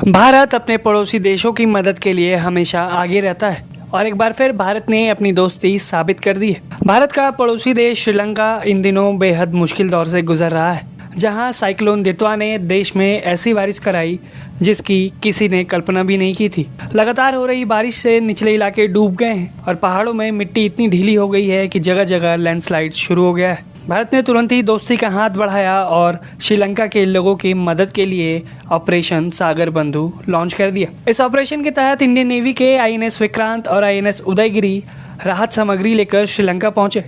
भारत अपने पड़ोसी देशों की मदद के लिए हमेशा आगे रहता है और एक बार फिर भारत ने अपनी दोस्ती साबित कर दी है। भारत का पड़ोसी देश श्रीलंका इन दिनों बेहद मुश्किल दौर से गुजर रहा है, जहां साइक्लोन दितवा ने देश में ऐसी बारिश कराई जिसकी किसी ने कल्पना भी नहीं की थी। लगातार हो रही बारिश से निचले इलाके डूब गए हैं और पहाड़ों में मिट्टी इतनी ढीली हो गई है कि जगह जगह लैंडस्लाइड शुरू हो गया है। भारत ने तुरंत ही दोस्ती का हाथ बढ़ाया और श्रीलंका के लोगों की मदद के लिए ऑपरेशन सागर बंधु लॉन्च कर दिया। इस ऑपरेशन के तहत इंडियन नेवी के आईएनएस विक्रांत और आईएनएस उदयगिरी राहत सामग्री लेकर श्रीलंका पहुंचे,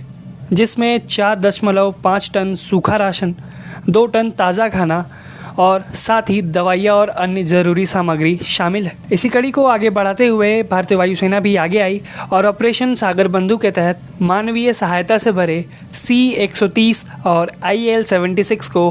जिसमें 4.5 टन सूखा राशन, 2 टन ताज़ा खाना और साथ ही दवाइयाँ और अन्य ज़रूरी सामग्री शामिल है। इसी कड़ी को आगे बढ़ाते हुए भारतीय वायुसेना भी आगे आई और ऑपरेशन सागर बंधु के तहत मानवीय सहायता से भरे C-130 और IL-76 को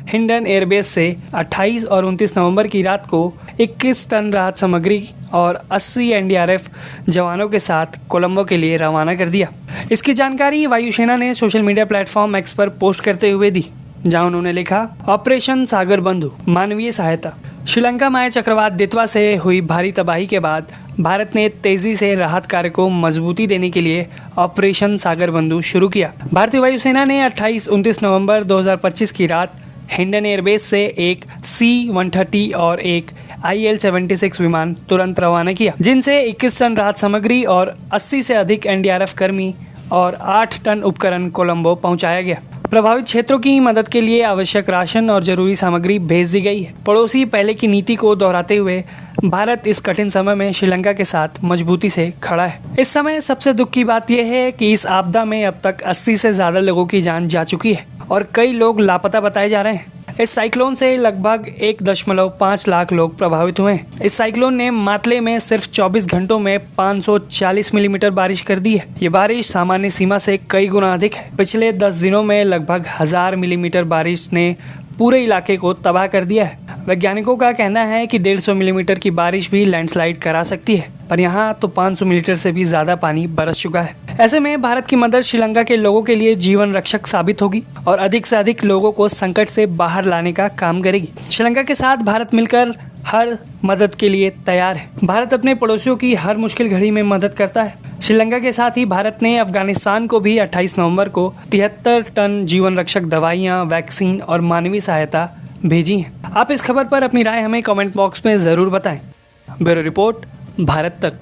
हिंडन एयरबेस से 28 और 29 नवंबर की रात को 21 टन राहत सामग्री और 80 NDRF जवानों के साथ कोलंबो के लिए रवाना कर दिया। इसकी जानकारी वायुसेना ने सोशल मीडिया प्लेटफॉर्म X पर पोस्ट करते हुए दी, जहां उन्होंने लिखा, ऑपरेशन सागर बंधु मानवीय सहायता। श्रीलंका में चक्रवात दितवा से हुई भारी तबाही के बाद भारत ने तेजी से राहत कार्य को मजबूती देने के लिए ऑपरेशन सागर बंधु शुरू किया। भारतीय वायुसेना ने 28-29 नवंबर 2025 की रात हिंडन एयरबेस से एक C-130 और एक IL-76 विमान तुरंत रवाना किया, जिनसे 21 टन राहत सामग्री और 80 से अधिक NDRF कर्मी और 8 टन उपकरण कोलंबो पहुंचाया गया। प्रभावित क्षेत्रों की मदद के लिए आवश्यक राशन और जरूरी सामग्री भेज दी गई है। पड़ोसी पहले की नीति को दोहराते हुए भारत इस कठिन समय में श्रीलंका के साथ मजबूती से खड़ा है। इस समय सबसे दुख की बात यह है कि इस आपदा में अब तक 80 से ज़्यादा लोगों की जान जा चुकी है और कई लोग लापता बताए जा रहे हैं। इस साइक्लोन से लगभग 1.5 लाख लोग प्रभावित हुए हैं। इस साइक्लोन ने मातले में सिर्फ 24 घंटों में 540 मिलीमीटर बारिश कर दी है। ये बारिश सामान्य सीमा से कई गुना अधिक है। पिछले 10 दिनों में लगभग 1000 मिलीमीटर बारिश ने पूरे इलाके को तबाह कर दिया है। वैज्ञानिकों का कहना है कि 150 मिलीमीटर की बारिश भी लैंडस्लाइड करा सकती है, पर यहाँ तो 500 मिलीमीटर से भी ज़्यादा पानी बरस चुका है। ऐसे में भारत की मदद श्रीलंका के लोगों के लिए जीवन रक्षक साबित होगी और अधिक से अधिक लोगों को संकट से बाहर लाने का काम करेगी। श्रीलंका के साथ भारत मिलकर हर मदद के लिए तैयार है। भारत अपने पड़ोसियों की हर मुश्किल घड़ी में मदद करता है। श्रीलंका के साथ ही भारत ने अफगानिस्तान को भी 28 नवंबर को 73 टन जीवन रक्षक दवाइयाँ, वैक्सीन और मानवीय सहायता भेजी हैं। आप इस खबर पर अपनी राय हमें कमेंट बॉक्स में ज़रूर बताएं। ब्यूरो रिपोर्ट, भारत तक।